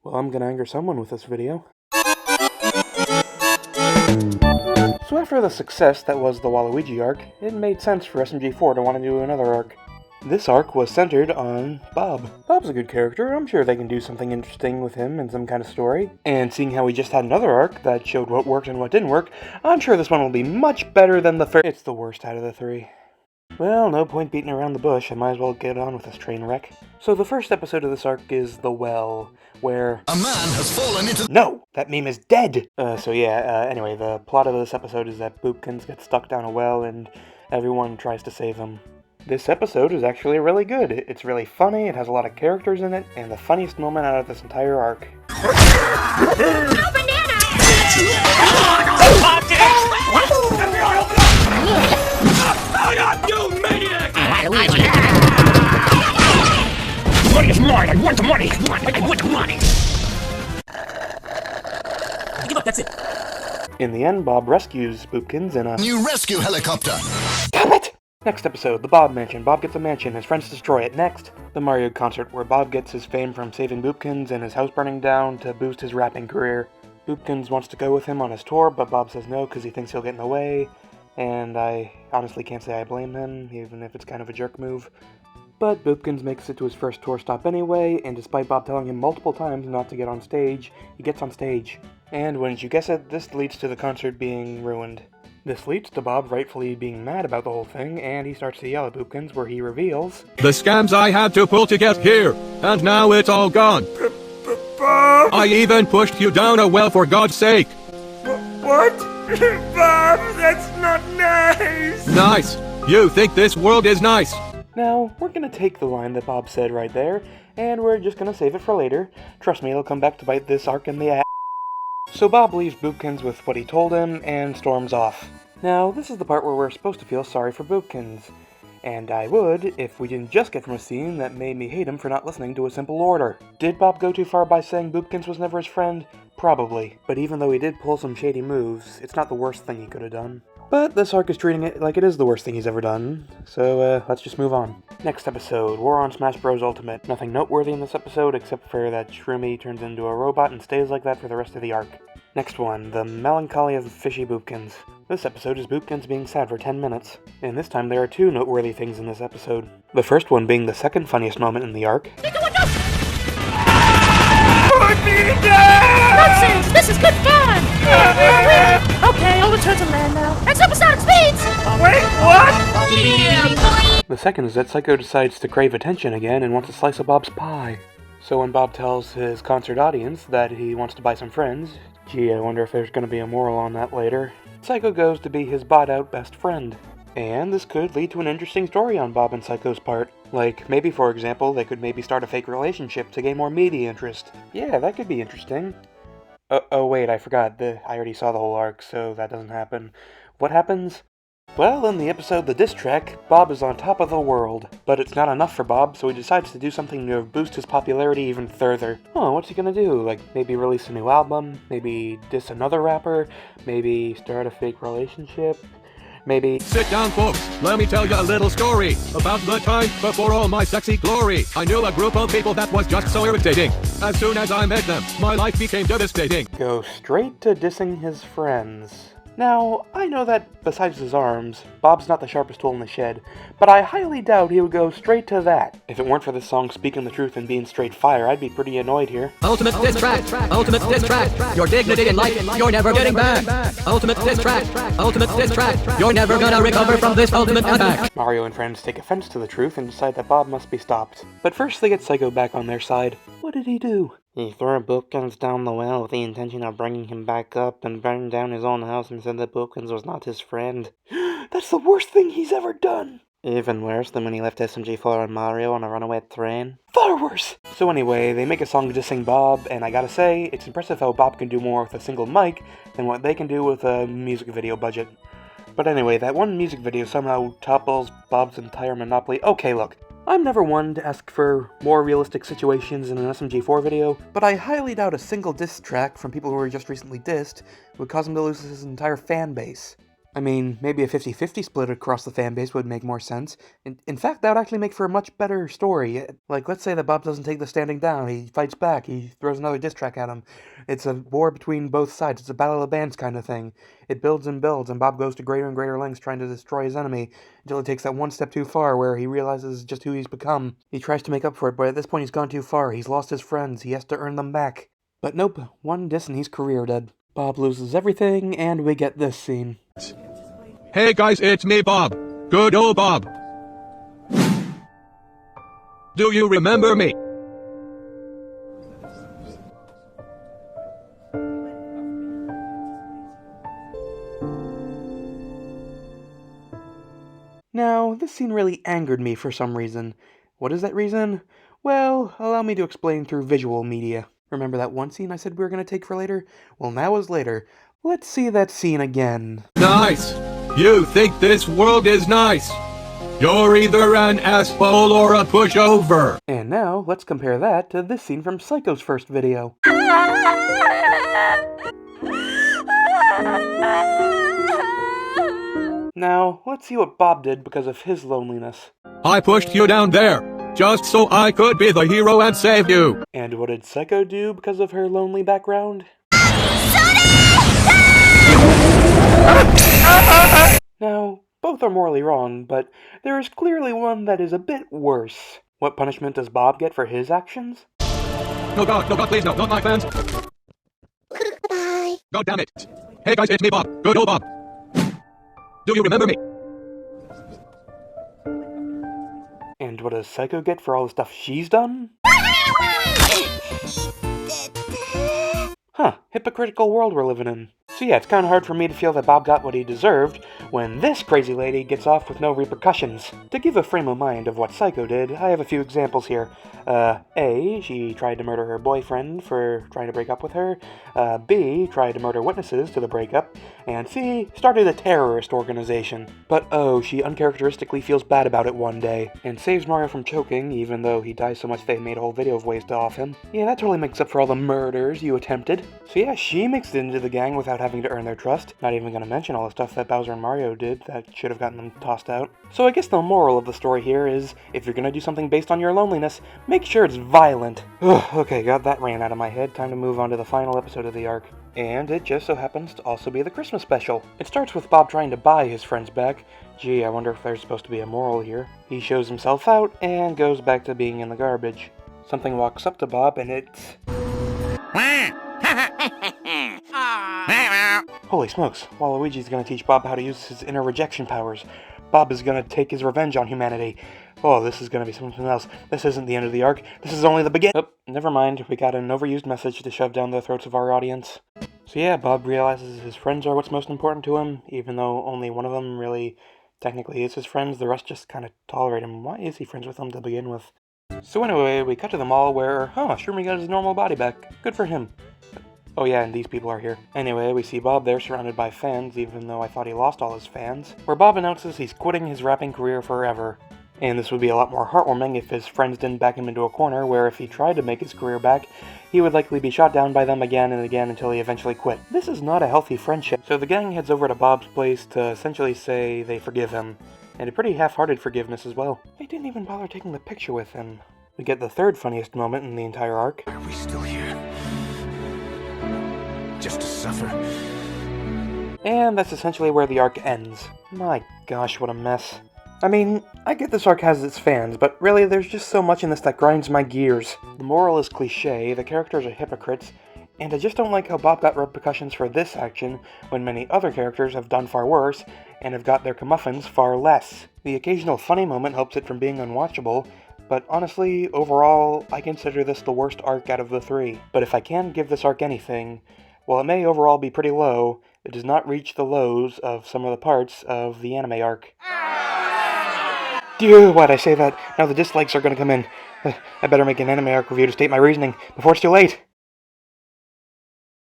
Well, I'm gonna anger someone with this video. So after the success that was the Waluigi arc, it made sense for SMG4 to want to do another arc. This arc was centered on Bob. Bob's a good character. I'm sure they can do something interesting with him in some kind of story. And seeing how we just had another arc that showed what worked and what didn't work, I'm sure this one will be much better than the first. It's the worst out of the three. Well, no point beating around the bush. I might as well get on with this train wreck. So the first episode of this arc is The Well, where a man has fallen into— No! That meme is dead! Anyway, the plot of this episode is that Boopkins gets stuck down a well and everyone tries to save him. This episode is actually really good. It's really funny, it has a lot of characters in it, and the funniest moment out of this entire arc. No banana! You maniac! Money is mine! I want the money! I want the money! Give up, that's it! In the end, Bob rescues Boopkins in a New rescue helicopter! Damn it! Next episode, the Bob Mansion. Bob gets a mansion, his friends destroy it. Next, the Mario concert, where Bob gets his fame from saving Boopkins and his house burning down to boost his rapping career. Boopkins wants to go with him on his tour, but Bob says no because he thinks he'll get in the way, and I honestly can't say I blame him, even if it's kind of a jerk move. But Boopkins makes it to his first tour stop anyway, and despite Bob telling him multiple times not to get on stage, he gets on stage. And wouldn't you guess it, this leads to the concert being ruined. This leads to Bob rightfully being mad about the whole thing, and he starts to yell at Boopkins, where he reveals, "The scams I had to pull to get here, and now it's all gone. Bob? I even pushed you down a well, for God's sake." What? Bob, that's not nice! Nice! You think this world is nice? Now, we're gonna take the line that Bob said right there, and we're just gonna save it for later. Trust me, it'll come back to bite this arc in the ass. So Bob leaves Boopkins with what he told him, and storms off. Now, this is the part where we're supposed to feel sorry for Boopkins. And I would, if we didn't just get from a scene that made me hate him for not listening to a simple order. Did Bob go too far by saying Boopkins was never his friend? Probably. But even though he did pull some shady moves, it's not the worst thing he could have done. But this arc is treating it like it is the worst thing he's ever done, so let's just move on. Next episode, War on Smash Bros. Ultimate. Nothing noteworthy in this episode except for that Shroomy turns into a robot and stays like that for the rest of the arc. Next one, The Melancholy of Fishy Boopkins. This episode is Boopkins being sad for 10 minutes, and this time there are two noteworthy things in this episode. The first one being the second funniest moment in the arc. Nonsense! This is good fun! Okay, I'll return to land now. At supersonic speeds! Wait, what? The second is that Psycho decides to crave attention again and wants a slice of Bob's pie. So when Bob tells his concert audience that he wants to buy some friends, gee, I wonder if there's going to be a moral on that later, Psycho goes to be his bought-out best friend. And this could lead to an interesting story on Bob and Psycho's part. Like, maybe, for example, they could maybe start a fake relationship to gain more media interest. Yeah, that could be interesting. Oh wait, I forgot. I already saw the whole arc, so that doesn't happen. What happens? Well, in the episode The Diss Track, Bob is on top of the world. But it's not enough for Bob, so he decides to do something to boost his popularity even further. Oh, what's he gonna do? Like, maybe release a new album? Maybe diss another rapper? Maybe start a fake relationship? Maybe— Sit down, folks. Let me tell you a little story about the time before all my sexy glory. I knew a group of people that was just so irritating. As soon as I met them, my life became devastating. Go straight to dissing his friends. Now, I know that, besides his arms, Bob's not the sharpest tool in the shed, but I highly doubt he would go straight to that. If it weren't for this song speaking the truth and being straight fire, I'd be pretty annoyed here. Ultimate diss track, ultimate diss track, your dignity in life, you're never getting back. Ultimate diss track, you're never gonna recover from this ultimate attack. Mario and friends take offense to the truth and decide that Bob must be stopped. But first they get Psycho back on their side. What did he do? He threw Boopkins down the well with the intention of bringing him back up and burned down his own house and said that Boopkins was not his friend. That's the worst thing he's ever done! Even worse than when he left SMG4 and Mario on a runaway train. Far worse! So anyway, they make a song dissing Bob, and I gotta say, it's impressive how Bob can do more with a single mic than what they can do with a music video budget. But anyway, that one music video somehow topples Bob's entire monopoly. Okay, look. I'm never one to ask for more realistic situations in an SMG4 video, but I highly doubt a single diss track from people who were just recently dissed would cause him to lose his entire fan base. I mean, maybe a 50-50 split across the fan base would make more sense. In fact, that would actually make for a much better story. Like, let's say that Bob doesn't take the standing down, he fights back, he throws another diss track at him. It's a war between both sides, it's a battle of the bands kind of thing. It builds and builds, and Bob goes to greater and greater lengths trying to destroy his enemy, until it takes that one step too far where he realizes just who he's become. He tries to make up for it, but at this point he's gone too far, he's lost his friends, he has to earn them back. But nope, one diss and he's career dead. Bob loses everything, and we get this scene. Hey guys, it's me, Bob. Good old Bob. Do you remember me? Now, this scene really angered me for some reason. What is that reason? Well, allow me to explain through visual media. Remember that one scene I said we were going to take for later? Well, now is later. Let's see that scene again. Nice. You think this world is nice. You're either an asshole or a pushover. And now, let's compare that to this scene from Psycho's first video. Now, let's see what Bob did because of his loneliness. I pushed you down there, just so I could be the hero and save you. And what did Psycho do because of her lonely background? Now, both are morally wrong, but there is clearly one that is a bit worse. What punishment does Bob get for his actions? No God, please, no, not my fans. Goodbye. God damn it. Hey guys, it's me, Bob. Good old Bob. Do you remember me? And what does Psycho get for all the stuff she's done? Huh, hypocritical world we're living in. So yeah, it's kinda hard for me to feel that Bob got what he deserved when this crazy lady gets off with no repercussions. To give a frame of mind of what Psycho did, I have a few examples here. A, she tried to murder her boyfriend for trying to break up with her. B, tried to murder witnesses to the breakup. And C, started a terrorist organization. But oh, she uncharacteristically feels bad about it one day, and saves Mario from choking, even though he dies so much they made a whole video of ways to off him. Yeah, that totally makes up for all the murders you attempted. So yeah, she mixed into the gang without having to earn their trust. Not even gonna mention all the stuff that Bowser and Mario did that should have gotten them tossed out. So I guess the moral of the story here is, if you're gonna do something based on your loneliness, make sure it's violent. Okay, got that ran out of my head. Time to move on to the final episode of the arc. And it just so happens to also be the Christmas special. It starts with Bob trying to buy his friends back. Gee, I wonder if there's supposed to be a moral here. He shows himself out and goes back to being in the garbage. Something walks up to Bob and it's... Holy smokes, Waluigi's gonna teach Bob how to use his inner rejection powers. Bob is gonna take his revenge on humanity. Oh, this is gonna be something else. This isn't the end of the arc. This is only the beginning. Oh, never mind. We got an overused message to shove down the throats of our audience. So yeah, Bob realizes his friends are what's most important to him, even though only one of them really technically is his friends. The rest just kind of tolerate him. Why is he friends with them to begin with? So anyway, we cut to the mall where, Sherman got his normal body back. Good for him. Oh yeah, and these people are here. Anyway, we see Bob there surrounded by fans, even though I thought he lost all his fans, where Bob announces he's quitting his rapping career forever. And this would be a lot more heartwarming if his friends didn't back him into a corner, where if he tried to make his career back, he would likely be shot down by them again and again until he eventually quit. This is not a healthy friendship, so the gang heads over to Bob's place to essentially say they forgive him. And a pretty half-hearted forgiveness as well. They didn't even bother taking the picture with him. We get the third funniest moment in the entire arc. Are we still here? Just to suffer? And that's essentially where the arc ends. My gosh, what a mess. I mean, I get this arc has its fans, but really there's just so much in this that grinds my gears. The moral is cliché, the characters are hypocrites, and I just don't like how Bob got repercussions for this action when many other characters have done far worse and have got their comeuppance far less. The occasional funny moment helps it from being unwatchable, but honestly, overall, I consider this the worst arc out of the three. But if I can give this arc anything, while it may overall be pretty low, it does not reach the lows of some of the parts of the anime arc. Dear, why'd I say that? Now the dislikes are gonna come in. I better make an anime arc review to state my reasoning before it's too late.